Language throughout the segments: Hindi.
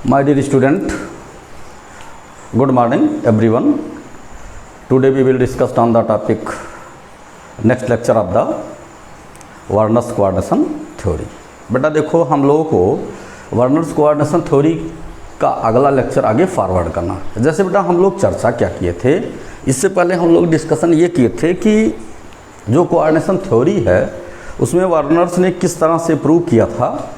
My dear student, good morning everyone. Today we will discuss on the topic next lecture of the Werner's coordination theory. बेटा देखो, हम लोगों को वर्नर्स कोऑर्डिनेशन थ्योरी का अगला लेक्चर आगे फॉरवर्ड करना। जैसे बेटा हम लोग चर्चा क्या किए थे, इससे पहले हम लोग डिस्कशन ये किए थे कि जो कोऑर्डिनेशन थ्योरी है उसमें वर्नर्स ने किस तरह से प्रूव किया था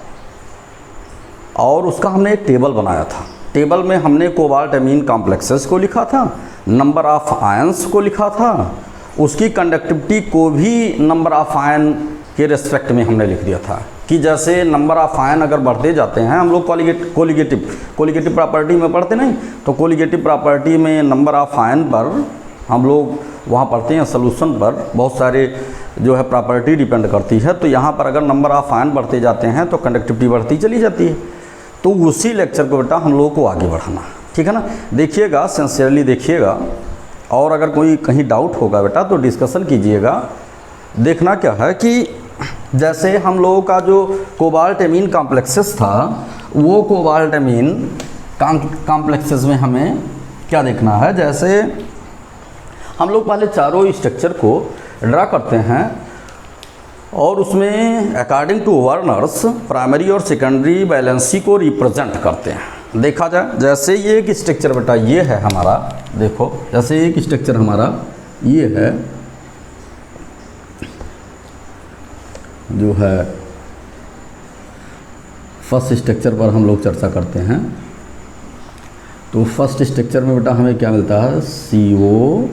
और उसका हमने एक टेबल बनाया था। टेबल में हमने कोबाल्ट एमीन कॉम्प्लेक्सेस को लिखा था, नंबर ऑफ आयंस को लिखा था, उसकी कंडक्टिविटी को भी नंबर ऑफ आयन के रेस्पेक्ट में हमने लिख दिया था कि जैसे नंबर ऑफ आयन अगर बढ़ते जाते हैं, हम लोग कोलिगेटिव प्रॉपर्टी में पढ़ते नहीं, तो कोलिगेटिव प्रॉपर्टी में नंबर ऑफ आयन पर हम लोग वहाँ पढ़ते हैं सोल्यूशन पर बहुत सारे जो है प्रॉपर्टी डिपेंड करती है। तो यहाँ पर अगर नंबर ऑफ आयन बढ़ते जाते हैं तो कंडक्टिविटी बढ़ती चली जाती है। तो उसी लेक्चर को बेटा हम लोगों को आगे बढ़ाना, ठीक है ना। देखिएगा, सिंसियरली देखिएगा, और अगर कोई कहीं डाउट होगा बेटा तो डिस्कशन कीजिएगा। देखना क्या है कि जैसे हम लोगों का जो कोबाल्ट एमीन कॉम्प्लेक्सेस था, वो कोबाल्ट एमीन कॉम्प्लेक्सेस में हमें क्या देखना है, जैसे हम लोग पहले चारों स्ट्रक्चर को ड्रा करते हैं और उसमें अकॉर्डिंग टू वर्नर्स प्राइमरी और सेकेंडरी वैलेंसी को रिप्रेजेंट करते हैं। देखा जाए, जैसे ये एक स्ट्रक्चर बेटा ये है हमारा, देखो जैसे एक स्ट्रक्चर हमारा ये है, जो है फर्स्ट स्ट्रक्चर पर हम लोग चर्चा करते हैं। तो फर्स्ट स्ट्रक्चर में बेटा हमें क्या मिलता है, CO।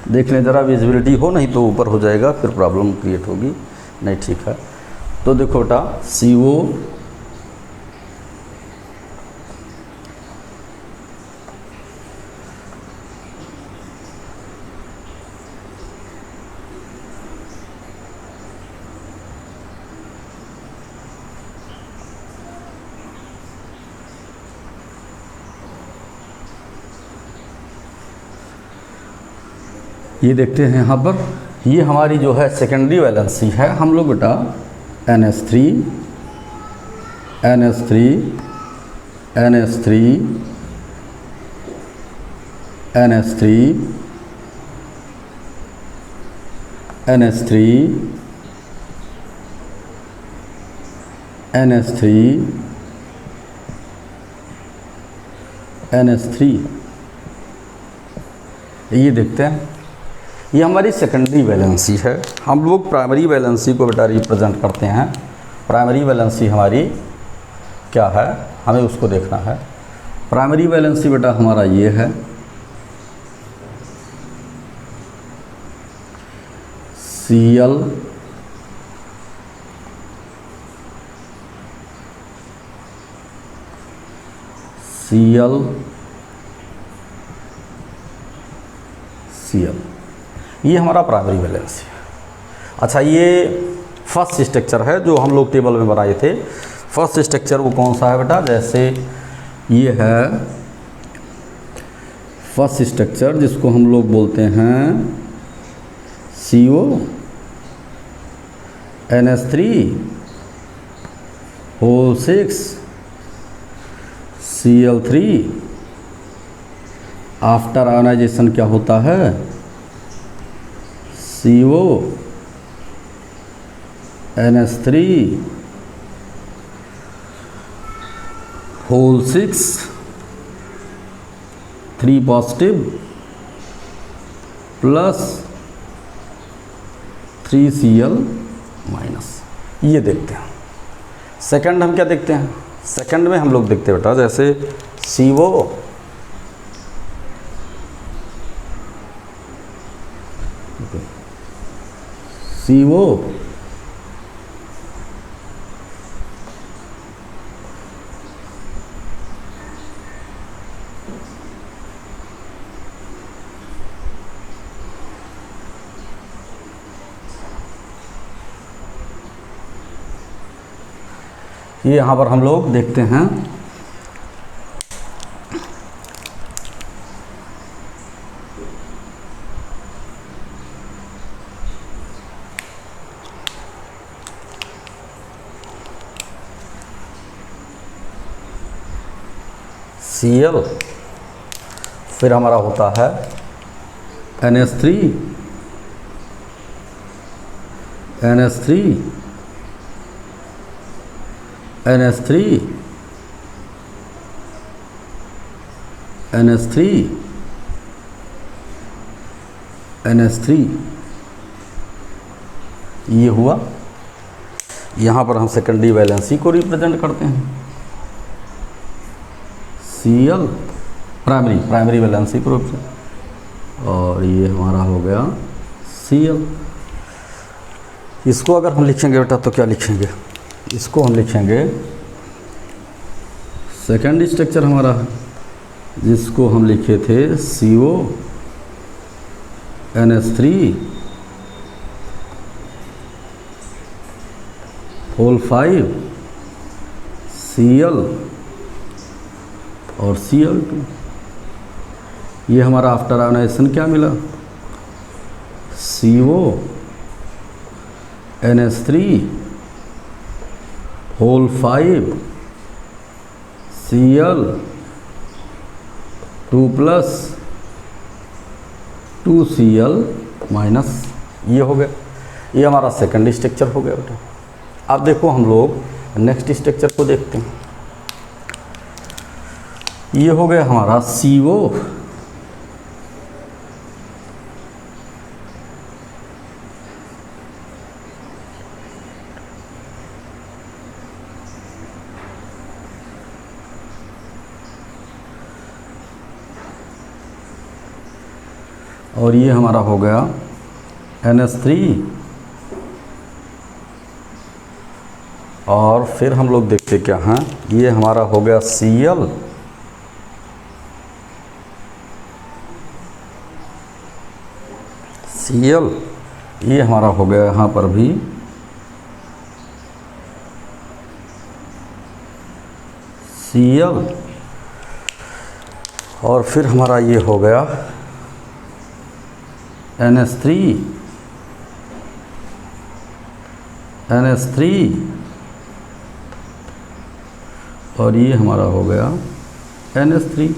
देख लें ज़रा, विजिबिलिटी हो, नहीं तो ऊपर हो जाएगा, फिर प्रॉब्लम क्रिएट होगी। नहीं, ठीक है। तो देखो बेटा CO, ये देखते हैं यहाँ पर, ये हमारी जो है सेकेंडरी वैलेंसी है। हम लोग बेटा NH3 NH3 NH3 NH3 NH3 NH3 NH3 ये देखते हैं, ये हमारी सेकेंडरी वैलेंसी है। हम लोग प्राइमरी वैलेंसी को बेटा रिप्रेजेंट करते हैं। प्राइमरी वैलेंसी हमारी क्या है, हमें उसको देखना है। प्राइमरी वैलेंसी बेटा हमारा ये है, Cl ये हमारा प्राइमरी वैलेंसी है। अच्छा, ये फर्स्ट स्ट्रक्चर है जो हम लोग टेबल में बनाए थे। फर्स्ट स्ट्रक्चर वो कौन सा है बेटा, जैसे ये है फर्स्ट स्ट्रक्चर जिसको हम लोग बोलते हैं CO NH3 whole 6 Cl3। After ionisation क्या होता है, CO NH3 whole 6 3 positive plus 3 Cl minus. ये देखते हैं। सेकंड हम क्या देखते हैं, सेकंड में हम लोग देखते हैं बेटा जैसे CO ये यहाँ पर हम लोग देखते हैं। Cl, फिर हमारा होता है NH3, NH3, NH3, NH3, NH3, ये हुआ। यहाँ पर हम सेकेंडरी वैलेंसी को रिप्रेजेंट करते हैं, Cl प्राइमरी वैलेंसी को रिप्रेजेंट, और ये हमारा हो गया Cl। इसको अगर हम लिखेंगे बेटा तो क्या लिखेंगे, इसको हम लिखेंगे सेकेंड स्ट्रक्चर हमारा है, जिसको हम लिखे थे CO NH3 होल 5 Cl और Cl2। ये हमारा आफ्टर आयोनाइजेशन क्या मिला, CO NH3 whole 5 Cl2 plus 2Cl minus, ये हो गया। ये हमारा सेकंड स्ट्रक्चर हो गया बेटा। अब देखो हम लोग नेक्स्ट स्ट्रक्चर को देखते हैं। ये हो गया हमारा CO और ये हमारा हो गया NH3, और फिर हम लोग देखते क्या हैं, ये हमारा हो गया Cl, ये हमारा हो गया यहाँ पर भी Cl, और फिर हमारा ये हो गया NH3, और ये हमारा हो गया NH3,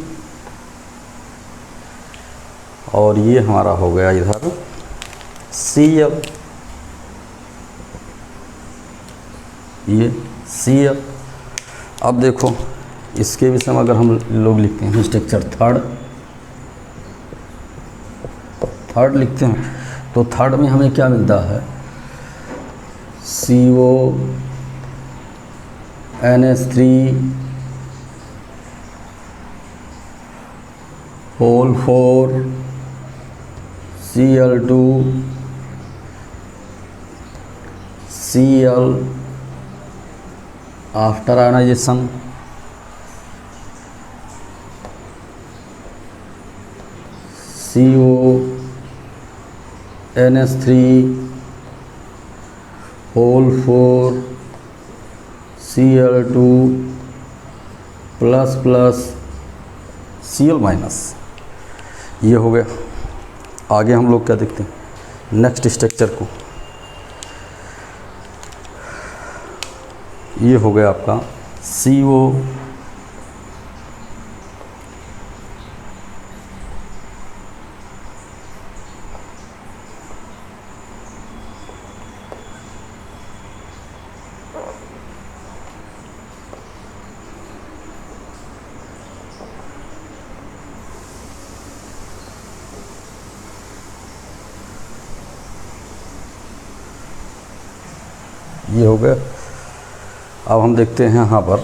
और ये हमारा हो गया इधर Cl, ये Cl। अब देखो इसके विषय में अगर हम लोग लिखते हैं स्ट्रक्चर थर्ड लिखते हैं, तो थर्ड में हमें क्या मिलता है, CO NH3 whole 4 Cl2 Cl after ionisation, CO NH3 whole 4 Cl2 plus plus Cl minus, ये हो गया। आगे हम लोग क्या देखते हैं नेक्स्ट स्ट्रक्चर को, ये हो गया आपका CO ये हो गया। अब हम देखते हैं यहाँ पर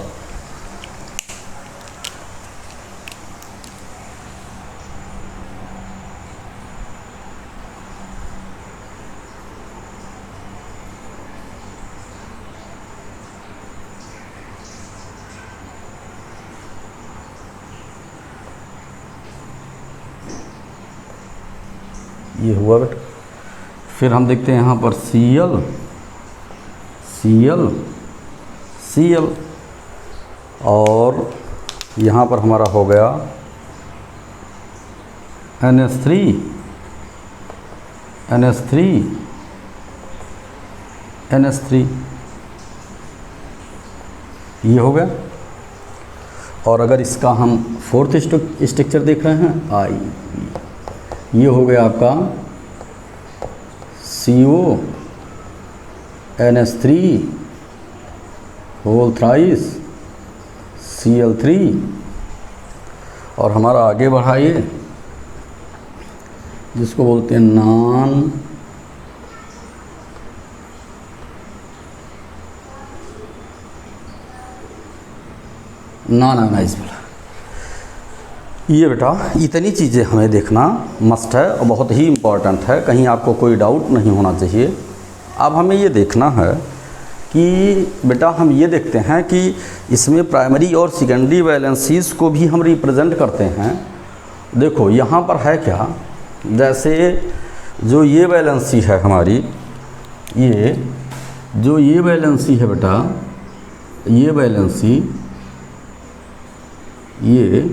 ये हुआ बेटा। फिर हम देखते हैं यहाँ पर Cl और यहाँ पर हमारा हो गया NH3 ये हो गया। और अगर इसका हम फोर्थ स्ट्रक्चर देख रहे हैं आई, ये हो गया आपका CO NH3 whole thrice Cl3, और हमारा आगे बढ़ाइए जिसको बोलते हैं नॉन आयोनाइजेबल। ये बेटा इतनी चीज़ें हमें देखना मस्ट है और बहुत ही इम्पॉर्टेंट है, कहीं आपको कोई डाउट नहीं होना चाहिए। अब हमें ये देखना है कि बेटा हम ये देखते हैं कि इसमें प्राइमरी और सेकेंडरी वैलेंसीज़ को भी हम रिप्रेजेंट करते हैं। देखो यहाँ पर है क्या, जैसे जो ये वैलेंसी है हमारी, ये जो ये वैलेंसी है बेटा, ये वैलेंसी, ये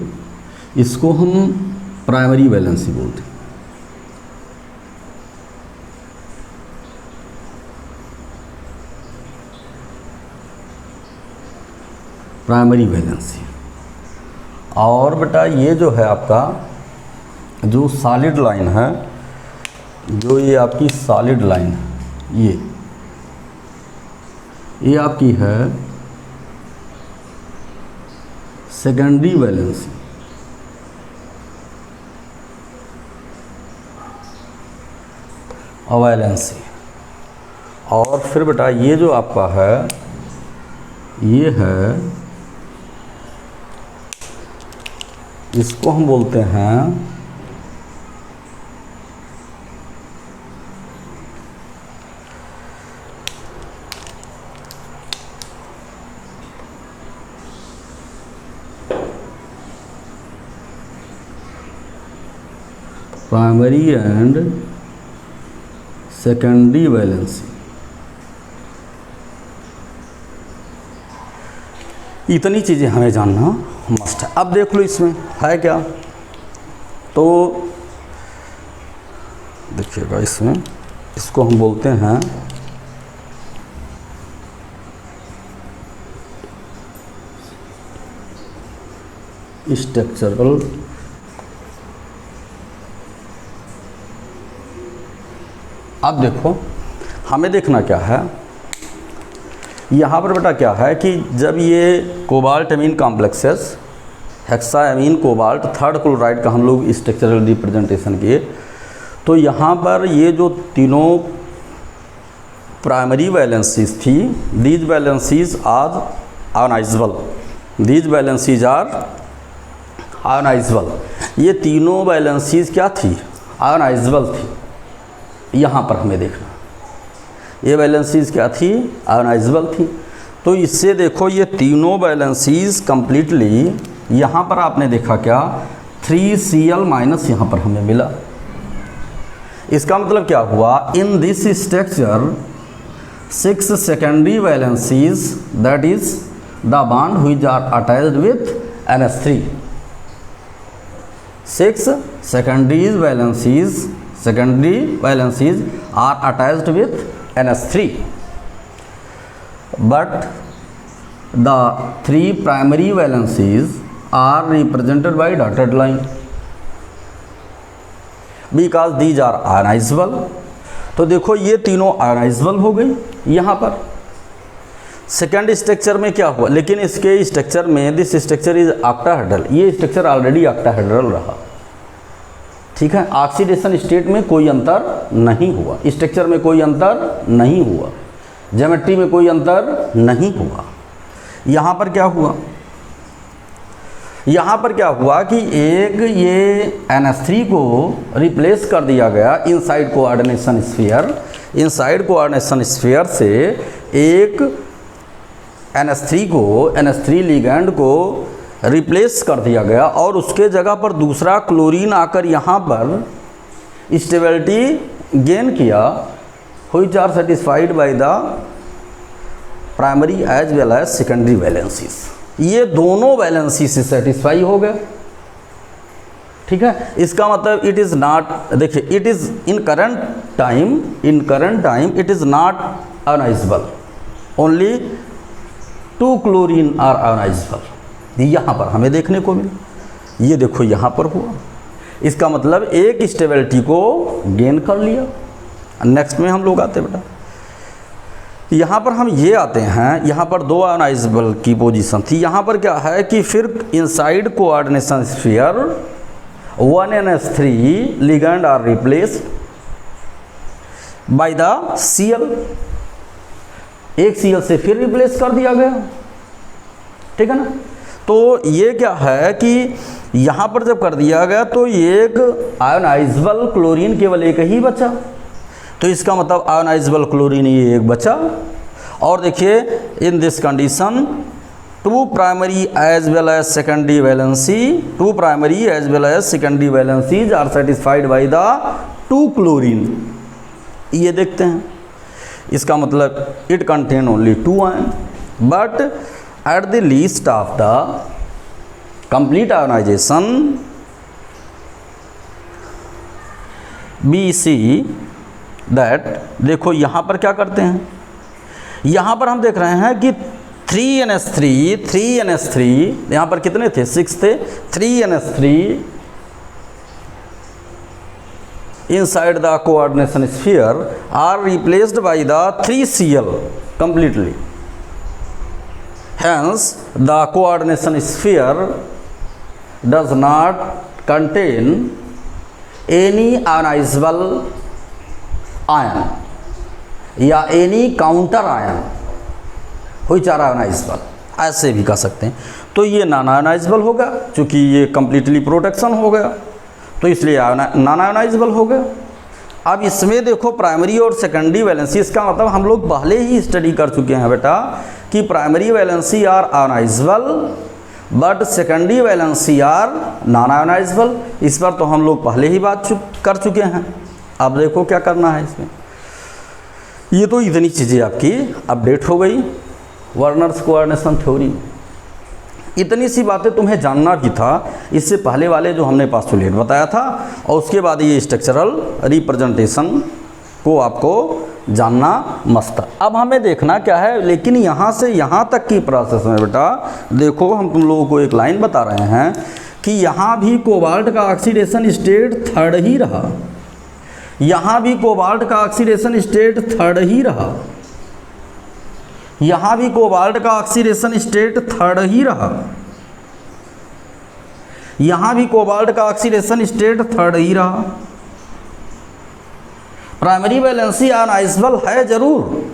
इसको हम प्राइमरी वैलेंसी बोलते हैं। Primary valency. और बेटा ये जो है आपका जो सॉलिड लाइन है, जो ये आपकी सॉलिड लाइन है, ये आपकी है सेकेंडरी वैलेंसी। वैलेंसी। और फिर बेटा ये जो आपका है, ये है, इसको हम बोलते हैं प्राइमरी एंड सेकेंडरी वैलेंसी। इतनी चीज़ें हमें जानना मस्ट है। अब देख लो इसमें है क्या, तो देखिएगा इसमें, इसको हम बोलते हैं स्ट्रक्चरल अब देखो हमें देखना क्या है, यहाँ पर बेटा क्या है कि जब ये cobalt amine complexes hexaamine cobalt third chloride का हम लोग स्ट्रक्चरल रिप्रेजेंटेशन किए, तो यहाँ पर ये जो तीनों प्राइमरी वैलेंसीज थी, these valencies are ionisable, these valencies are ionisable. ये तीनों वैलेंसीज क्या थी, आयोनाइजेबल थी। यहाँ पर हमें देखना ये वैलेंसीज क्या थी, आयोनाइजेबल थी। तो इससे देखो ये तीनों वैलेंसीज कंप्लीटली, यहाँ पर आपने देखा क्या 3Cl माइनस यहाँ पर हमें मिला। इसका मतलब क्या हुआ, in this structure 6 secondary valencies that is the bond which are attached with NH3। 6 secondary valencies are attached with NH3, but the 3 primary valencies are represented by dotted line because these are ionizable। तो देखो ये तीनों आयोनाइजेबल हो गई। यहाँ पर सेकेंड स्ट्रक्चर में क्या हुआ, लेकिन इसके स्ट्रक्चर में दिस स्ट्रक्चर इज ऑक्टाहेड्रल, ये स्ट्रक्चर ऑलरेडी ऑक्टाहेड्रल रहा, ठीक है। ऑक्सीडेशन स्टेट में कोई अंतर नहीं हुआ, स्ट्रक्चर में कोई अंतर नहीं हुआ, ज्योमेट्री में कोई अंतर नहीं हुआ। यहाँ पर क्या हुआ, यहाँ पर क्या हुआ कि एक ये NH3 को रिप्लेस कर दिया गया inside coordination sphere, inside coordination sphere से एक NH3 लिगैंड को रिप्लेस कर दिया गया और उसके जगह पर दूसरा क्लोरीन आकर यहाँ पर स्टेबिलिटी गेन किया, which are satisfied by the primary as well as secondary valencies. ये दोनों वैलेंसी से सेटिस्फाई हो गए, ठीक है। इसका मतलब इट इज़ नॉट, देखिए it is in current time it is not ionisable, only 2 chlorine are ionisable, यहाँ पर हमें देखने को मिला। ये देखो यहाँ पर हुआ, इसका मतलब एक स्टेबिलिटी को गेन कर लिया। नेक्स्ट में हम लोग आते बेटा, यहाँ पर हम ये आते हैं, यहाँ पर दो आयोनाइजेबल की पोजीशन थी। यहाँ पर क्या है कि फिर inside coordination sphere 1NH3 ligand are replaced by the Cl, एक Cl से फिर रिप्लेस कर दिया गया, ठीक है ना। तो ये क्या है कि यहाँ पर जब कर दिया गया तो एक आयोनाइजेबल क्लोरीन केवल एक ही बचा, तो इसका मतलब आयोनाइजेबल क्लोरीन ये एक बचा। और देखिए in this condition two primary as well as secondary valencies are satisfied by the 2 chlorine. ये देखते हैं, इसका मतलब it contain only 2 ion, but at the least of the complete ionisation be see that, देखो यहाँ पर क्या करते हैं, यहाँ पर हम देख रहे हैं कि 3NH3 यहाँ पर कितने थे, 6 थे, 3NH3 inside the coordination sphere are replaced by the 3Cl completely. Hence the coordination sphere does not contain any ionizable ion या any counter ion, which are ionizable, ऐसे भी कह सकते हैं। तो ये नॉन आयोनाइजेबल होगा, चूँकि ये कम्प्लीटली प्रोटेक्शन हो गया तो इसलिए नॉन आयोनाइजेबल हो गया। अब इसमें देखो प्राइमरी और सेकेंडरी वैलेंसी, इसका मतलब हम लोग पहले ही स्टडी कर चुके हैं बेटा कि primary valency are ionisable but secondary valency are non ionisable. इस पर तो हम लोग पहले ही बात कर चुके हैं। अब देखो क्या करना है इसमें। ये तो इतनी चीज़ें आपकी अपडेट हो गई वर्नर्स कोऑर्डिनेशन थ्योरी। इतनी सी बातें तुम्हें जानना भी था, इससे पहले वाले जो हमने पास्टुलेट बताया था, और उसके बाद ये स्ट्रक्चरल रिप्रेजेंटेशन को आपको जानना मस्त। अब हमें देखना क्या है, लेकिन यहाँ से यहाँ तक की प्रोसेस में बेटा देखो हम तुम लोगों को एक लाइन बता रहे हैं कि यहाँ भी कोबाल्ट का ऑक्सीडेशन स्टेट 3rd ही रहा, यहाँ भी कोबाल्ट का ऑक्सीडेशन स्टेट 3rd ही रहा, यहाँ भी कोबाल्ट का ऑक्सीडेशन स्टेट 3rd ही रहा, यहाँ भी कोबाल्ट का ऑक्सीडेशन स्टेट 3rd ही रहा। प्राइमरी वैलेंसी आयोनाइजेबल है जरूर,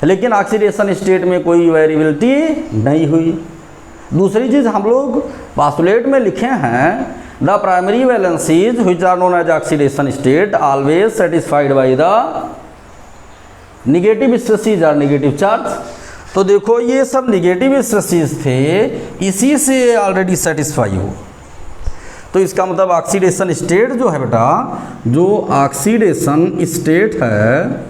लेकिन ऑक्सीडेशन स्टेट में कोई वेरिएबिलिटी नहीं हुई। दूसरी चीज़ हम लोग पास्टुलेट में लिखे हैं, the primary valencies which are known as oxidation state always satisfied by the negative stresses और नेगेटिव चार्ज। तो देखो ये सब नेगेटिव स्ट्रेसेस थे, इसी से ऑलरेडी सेटिस्फाई हो। तो इसका मतलब ऑक्सीडेशन स्टेट जो है बेटा, जो ऑक्सीडेशन स्टेट है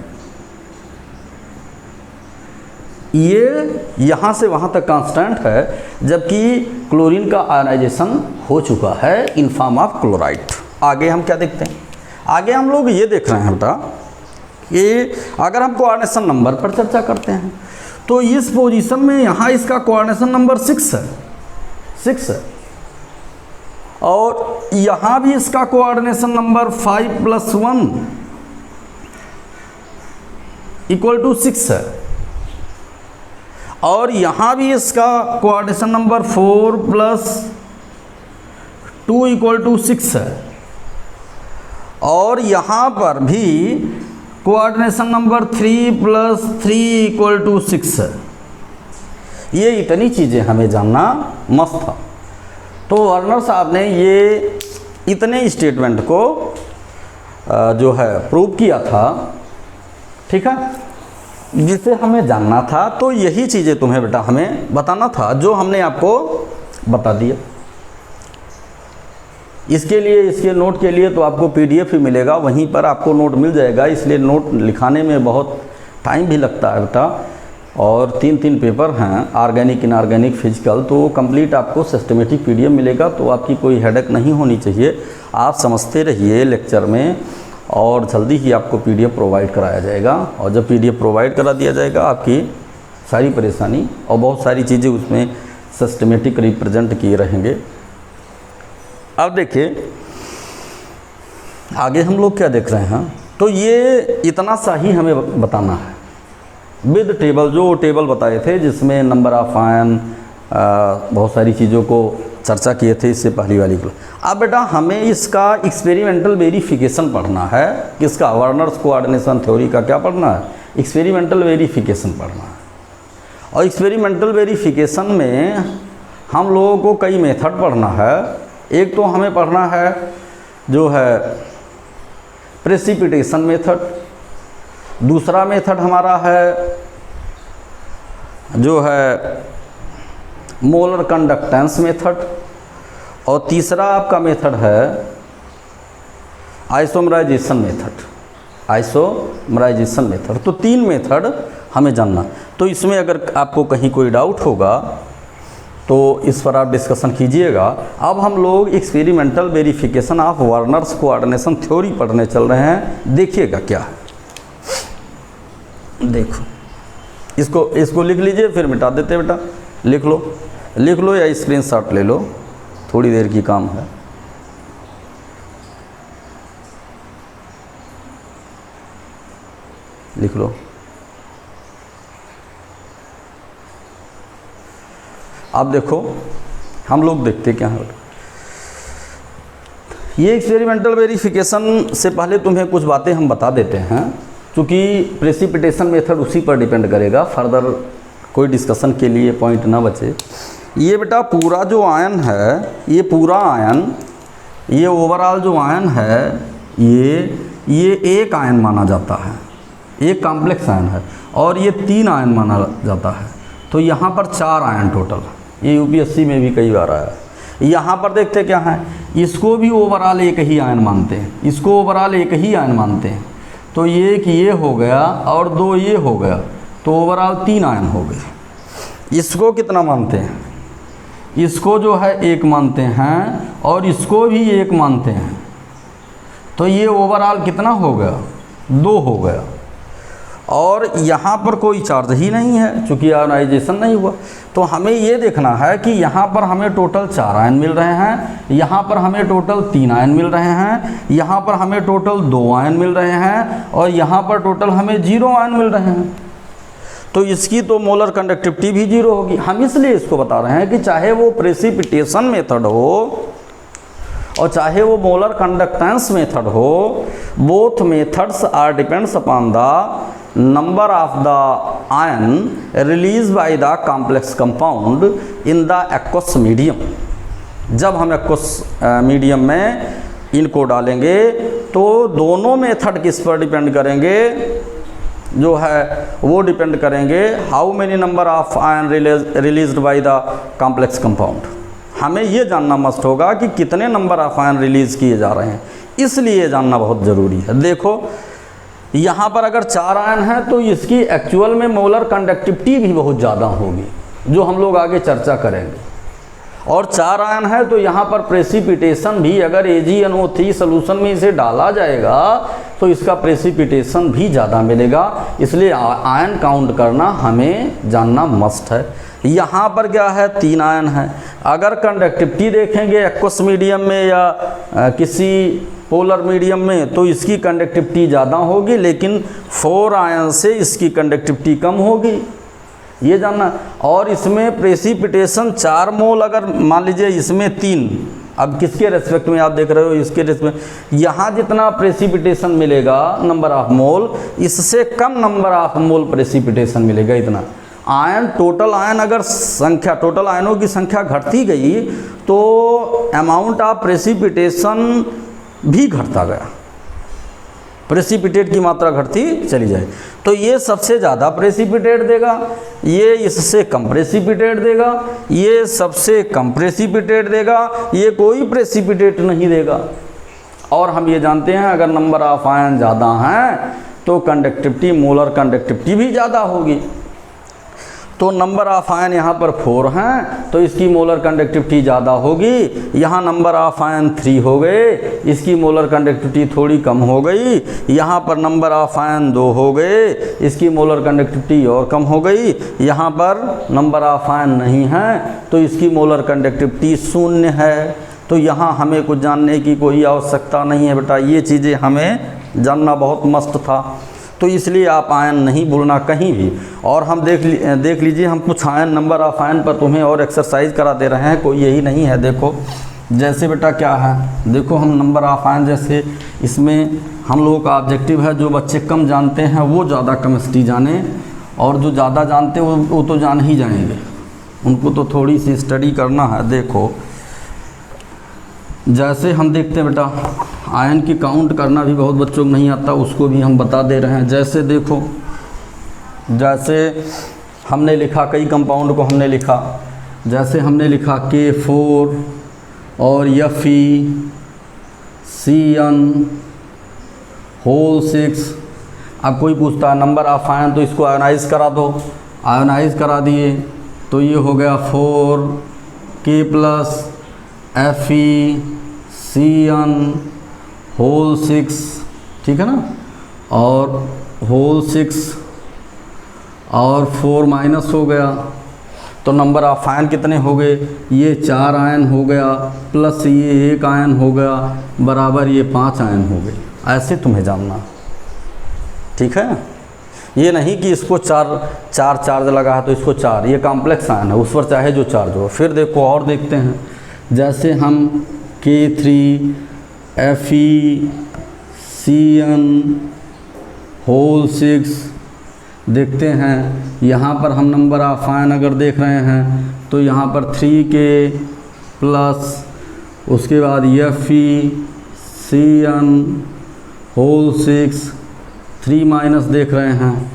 ये यहाँ से वहाँ तक कांस्टेंट है, जबकि क्लोरीन का आयनाइजेशन हो चुका है इन फॉर्म ऑफ क्लोराइड। आगे हम क्या देखते हैं, आगे हम लोग ये देख रहे हैं बेटा कि अगर हम कोऑर्डिनेशन नंबर पर चर्चा करते हैं तो इस पोजीशन में यहाँ इसका कोऑर्डिनेशन नंबर 6 है, और यहाँ भी इसका कोऑर्डिनेशन नंबर 5+1 = 6 है, और यहाँ भी इसका कोऑर्डिनेशन नंबर 4+2 = 6 है, और यहाँ पर भी कोऑर्डिनेशन नंबर 3+3 = 6 है। ये इतनी चीज़ें हमें जानना मस्त था। तो वर्नर साहब ने ये इतने स्टेटमेंट को जो है प्रूव किया था, ठीक है, जिसे हमें जानना था। तो यही चीज़ें तुम्हें बेटा हमें बताना था, जो हमने आपको बता दिया। इसके लिए, इसके नोट के लिए तो आपको PDF ही मिलेगा, वहीं पर आपको नोट मिल जाएगा। इसलिए नोट लिखाने में बहुत टाइम भी लगता है बेटा, और 3 पेपर हैं, ऑर्गेनिक, इनऑर्गेनिक, फिजिकल। तो कंप्लीट आपको सिस्टमेटिक PDF मिलेगा, तो आपकी कोई हेडेक नहीं होनी चाहिए। आप समझते रहिए लेक्चर में, और जल्दी ही आपको PDF प्रोवाइड कराया जाएगा। और जब PDF प्रोवाइड करा दिया जाएगा, आपकी सारी परेशानी और बहुत सारी चीज़ें उसमें सिस्टमेटिक रिप्रेजेंट किए रहेंगे। अब देखिए आगे हम लोग क्या देख रहे हैं, तो ये इतना सा ही हमें बताना है विद टेबल, जो टेबल बताए थे जिसमें नंबर ऑफ आयन, बहुत सारी चीज़ों को चर्चा किए थे इससे पहली वाली क्लास। अब बेटा हमें इसका एक्सपेरिमेंटल वेरिफिकेशन पढ़ना है, किसका, वर्नर्स कोऑर्डिनेशन थ्योरी का क्या पढ़ना है, एक्सपेरिमेंटल वेरिफिकेशन पढ़ना है। और एक्सपेरिमेंटल वेरिफिकेशन में हम लोगों को कई मेथड पढ़ना है। एक तो हमें पढ़ना है जो है प्रेसिपिटेशन मेथड, दूसरा मेथड हमारा है जो है मोलर कंडक्टेंस मेथड, और तीसरा आपका मेथड है आइसोमराइजेशन मेथड, आइसोमराइजेशन मेथड। तो 3 मेथड हमें जानना। तो इसमें अगर आपको कहीं कोई डाउट होगा तो इस पर आप डिस्कशन कीजिएगा। अब हम लोग experimental verification of Werner's coordination theory पढ़ने चल रहे हैं। देखिएगा क्या है, देखो इसको लिख लीजिए, फिर मिटा देते बेटा, लिख लो या स्क्रीनशॉट ले लो, थोड़ी देर की काम है। लिख लो। अब देखो हम लोग देखते क्या है। ये एक्सपेरिमेंटल वेरिफिकेशन से पहले तुम्हें कुछ बातें हम बता देते हैं, क्योंकि प्रेसिपिटेशन मेथड उसी पर डिपेंड करेगा, फर्दर कोई डिस्कशन के लिए पॉइंट ना बचे। ये बेटा पूरा जो आयन है, ये पूरा आयन, ये ओवरऑल जो आयन है, ये एक आयन माना जाता है, एक कॉम्प्लेक्स आयन है, और ये 3 आयन माना जाता है। तो यहाँ पर 4 आयन टोटल, ये यूपीएससी में भी कई बार आया है। यहाँ पर देखते क्या है, इसको भी ओवरऑल एक ही आयन मानते हैं, इसको ओवरऑल एक ही आयन मानते हैं। तो ये हो गया और 2 ये हो गया, तो ओवरऑल 3 आयन हो गए। इसको कितना मानते हैं, इसको जो है 1 मानते हैं, और इसको भी 1 मानते हैं। तो ये ओवरऑल कितना हो गया, 2 हो गया। और यहाँ पर कोई चार्ज ही नहीं है, चूँकि आयनाइजेशन नहीं हुआ। तो हमें ये देखना है कि यहाँ पर हमें टोटल 4 आयन मिल रहे हैं, यहाँ पर हमें टोटल 3 आयन मिल रहे हैं, यहाँ पर हमें टोटल 2 आयन मिल रहे हैं, और यहाँ पर टोटल हमें 0 आयन मिल रहे हैं। तो इसकी तो मोलर कंडक्टिविटी भी 0 होगी। हम इसलिए इसको बता रहे हैं कि चाहे वो प्रेसिपिटेशन मेथड हो और चाहे वो मोलर कंडक्टेंस मेथड हो, both methods are depends upon the number of the ion released by the complex compound in the aqueous medium। जब हम एक्वस मीडियम में इनको डालेंगे तो दोनों मेथड किस पर डिपेंड करेंगे, जो है वो डिपेंड करेंगे how many number of ion released by the complex compound. हमें ये जानना मस्ट होगा कि कितने नंबर ऑफ आयन रिलीज़ किए जा रहे हैं, इसलिए जानना बहुत ज़रूरी है। देखो यहाँ पर अगर 4 आयन हैं तो इसकी एक्चुअल में मोलर कंडक्टिविटी भी बहुत ज़्यादा होगी, जो हम लोग आगे चर्चा करेंगे। और 4 आयन है तो यहाँ पर प्रेसिपिटेशन भी, अगर AgNO3 सोल्यूशन में इसे डाला जाएगा तो इसका प्रेसिपिटेशन भी ज़्यादा मिलेगा। इसलिए आयन काउंट करना हमें जानना मस्ट है। यहाँ पर क्या है, 3 आयन है। अगर कंडक्टिविटी देखेंगे एक्वस मीडियम में या किसी पोलर मीडियम में, तो इसकी कंडक्टिविटी ज़्यादा होगी, लेकिन 4 आयन से इसकी कंडक्टिविटी कम होगी, ये जानना। और इसमें प्रेसिपिटेशन 4 मोल, अगर मान लीजिए इसमें 3, अब किसके रेस्पेक्ट में आप देख रहे हो, इसके रेस्पेक्ट में, यहाँ जितना प्रेसिपिटेशन मिलेगा नंबर ऑफ मोल, इससे कम नंबर ऑफ मोल प्रेसिपिटेशन मिलेगा इतना। आयन टोटल आयन अगर संख्या, टोटल आयनों की संख्या घटती गई तो अमाउंट ऑफ प्रेसिपिटेशन भी घटता गया, प्रेसिपिटेट की मात्रा घटती चली जाए। तो ये सबसे ज़्यादा प्रेसिपिटेट देगा, ये इससे कम प्रेसिपिटेट देगा, ये सबसे कम प्रेसिपिटेट देगा, ये कोई प्रेसिपिटेट नहीं देगा। और हम ये जानते हैं अगर नंबर ऑफ आयन ज़्यादा हैं तो कंडक्टिविटी, मोलर कंडक्टिविटी भी ज़्यादा होगी। तो नंबर ऑफ आयन यहाँ पर 4 हैं तो इसकी मोलर कंडक्टिविटी ज़्यादा होगी। यहाँ नंबर ऑफ आयन 3 हो गए, इसकी मोलर कंडक्टिविटी थोड़ी कम हो गई। यहाँ पर नंबर ऑफ आयन 2 हो गए, इसकी मोलर कंडक्टिविटी और कम हो गई। यहाँ पर नंबर ऑफ आयन नहीं है तो इसकी मोलर कंडक्टिविटी 0 है। तो यहाँ हमें कुछ जानने की कोई आवश्यकता नहीं है बेटा, ये चीज़ें हमें जानना बहुत मस्त था। तो इसलिए आप आयन नहीं भूलना कहीं भी। और हम देख लीजिए, हम कुछ आयन नंबर ऑफ आयन पर तुम्हें और एक्सरसाइज करा दे रहे हैं, कोई यही नहीं है। देखो जैसे बेटा क्या है, देखो हम नंबर ऑफ आयन, जैसे इसमें हम लोगों का ऑब्जेक्टिव है जो बच्चे कम जानते हैं वो ज़्यादा केमिस्ट्री जाने, और जो ज़्यादा जानते हैं वो तो जान ही जाएंगे, उनको तो थोड़ी सी स्टडी करना है। देखो जैसे हम देखते हैं बेटा, आयन की काउंट करना भी बहुत बच्चों को नहीं आता, उसको भी हम बता दे रहे हैं। जैसे देखो, जैसे हमने लिखा, कई कंपाउंड को हमने लिखा, जैसे हमने लिखा K4 और Fe(CN)(6). अब कोई पूछता है नंबर ऑफ आयन, तो इसको आयनाइज करा दो, आयनाइज करा दिए तो ये हो गया 4K+Fe(CN)(6), ठीक है ना, और (6) और 4 माइनस हो गया तो नंबर ऑफ आयन कितने हो गए, ये 4 आयन हो गया प्लस ये 1 आयन हो गया बराबर ये 5 आयन हो गए। ऐसे तुम्हें जानना, ठीक है। ये नहीं कि इसको 4 चार्ज लगा है तो इसको 4, ये कॉम्प्लेक्स आयन है, उस पर चाहे जो चार्ज हो। फिर देखो और देखते हैं, जैसे हम K3Fe(CN)(6) देखते हैं। यहाँ पर हम नंबर ऑफ आयन अगर देख रहे हैं तो यहाँ पर 3K प्लस उसके बाद Fe(CN)(6) 3 माइनस देख रहे हैं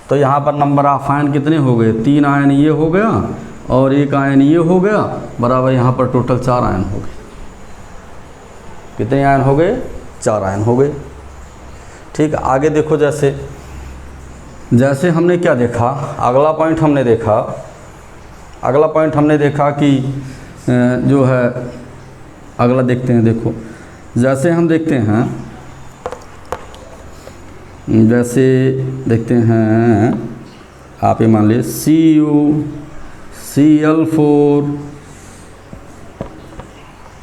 तो यहाँ पर नंबर ऑफ आयन कितने हो गए, 3 आयन ये हो गया और 1 आयन ये हो गया बराबर यहाँ पर टोटल 4 आयन हो गए। कितने आयन हो गए, 4 आयन हो गए, ठीक। आगे देखो, जैसे हमने क्या देखा, अगला पॉइंट हमने देखा कि जो है अगला देखते हैं। देखो जैसे हम देखते हैं, जैसे देखते हैं, आप ये मान लीजिए CuCl4,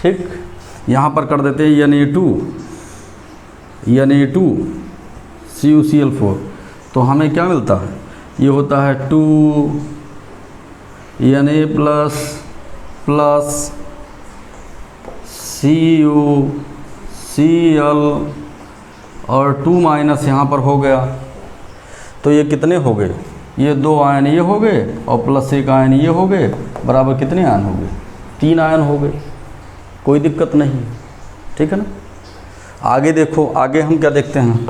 ठीक। यहाँ पर कर देते हैं Na2 CuCl4, तो हमें क्या मिलता है, ये होता है 2Na प्लस CuCl और 2 माइनस यहाँ पर हो गया तो ये कितने हो गए, ये 2 आयन ये हो गए और प्लस 1 आयन ये हो गए बराबर कितने आयन हो गए, 3 आयन हो गए। कोई दिक्कत नहीं, ठीक है ना। आगे देखो, आगे हम क्या देखते हैं,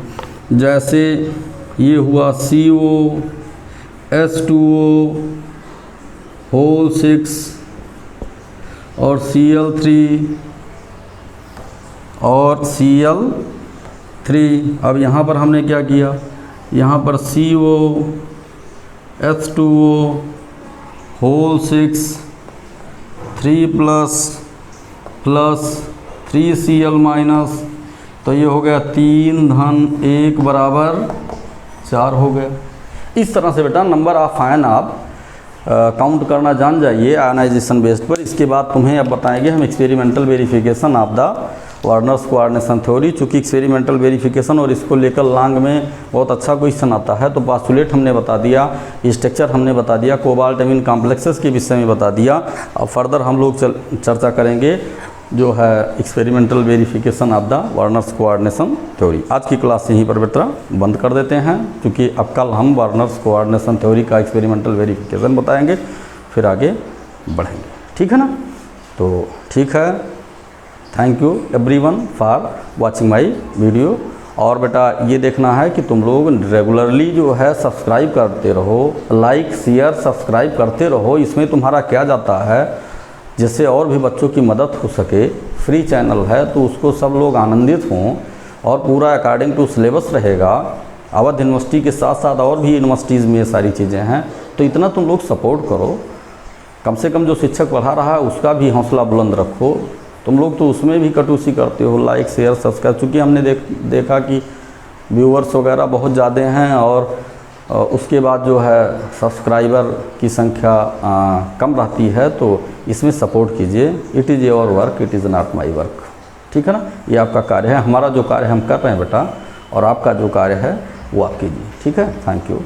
जैसे ये हुआ COH2O(6) और Cl3 और Cl3। अब यहाँ पर हमने क्या किया, यहाँ पर COH2O(6) 3 प्लस 3Cl माइनस, तो ये हो गया 3 धन 1 बराबर 4 हो गया। इस तरह से बेटा नंबर ऑफ आयन आप काउंट करना जान जाइए आयनाइजेशन बेस्ड पर। इसके बाद तुम्हें अब बताएंगे हम experimental verification of the Warners coordination theory. चूँकि एक्सपेरिमेंटल वेरिफिकेशन और इसको लेकर लॉन्ग में बहुत अच्छा क्वेश्चन आता है, तो पास्टुलेट हमने बता दिया, स्ट्रक्चर हमने बता दिया, कोबाल्ट एमीन कॉम्प्लेक्सेस के विषय में बता दिया। अब फर्दर हम लोग चर्चा करेंगे जो है experimental verification of the Warners coordination theory. आज की क्लास यहीं पर बेटा बंद कर देते हैं, क्योंकि अब कल हम वार्नर्स कोऑर्डिनेशन थ्योरी का एक्सपेरिमेंटल वेरिफिकेशन बताएंगे, फिर आगे बढ़ेंगे, ठीक है ना। तो ठीक है, thank you everyone for watching my video. और बेटा ये देखना है कि तुम लोग रेगुलरली जो है सब्सक्राइब करते रहो, लाइक शेयर सब्सक्राइब करते रहो। इसमें तुम्हारा क्या जाता है, जिससे और भी बच्चों की मदद हो सके। फ्री चैनल है तो उसको सब लोग आनंदित हों और पूरा अकॉर्डिंग टू सिलेबस रहेगा। अवध यूनिवर्सिटी के साथ साथ और भी यूनिवर्सिटीज़ में ये सारी चीज़ें हैं, तो इतना तुम लोग सपोर्ट करो, कम से कम जो शिक्षक पढ़ा रहा है उसका भी हौसला बुलंद रखो। तुम लोग तो उसमें भी कटौती करते हो, लाइक शेयर सब्सक्राइब, चूँकि हमने देखा कि व्यूअर्स वगैरह बहुत ज़्यादा हैं और उसके बाद जो है सब्सक्राइबर की संख्या कम रहती है, तो इसमें सपोर्ट कीजिए। It is your work, it is not my work, ठीक है ना। ये आपका कार्य है, हमारा जो कार्य हम कर रहे हैं बेटा, और आपका जो कार्य है वो आप कीजिए, ठीक है। Thank you.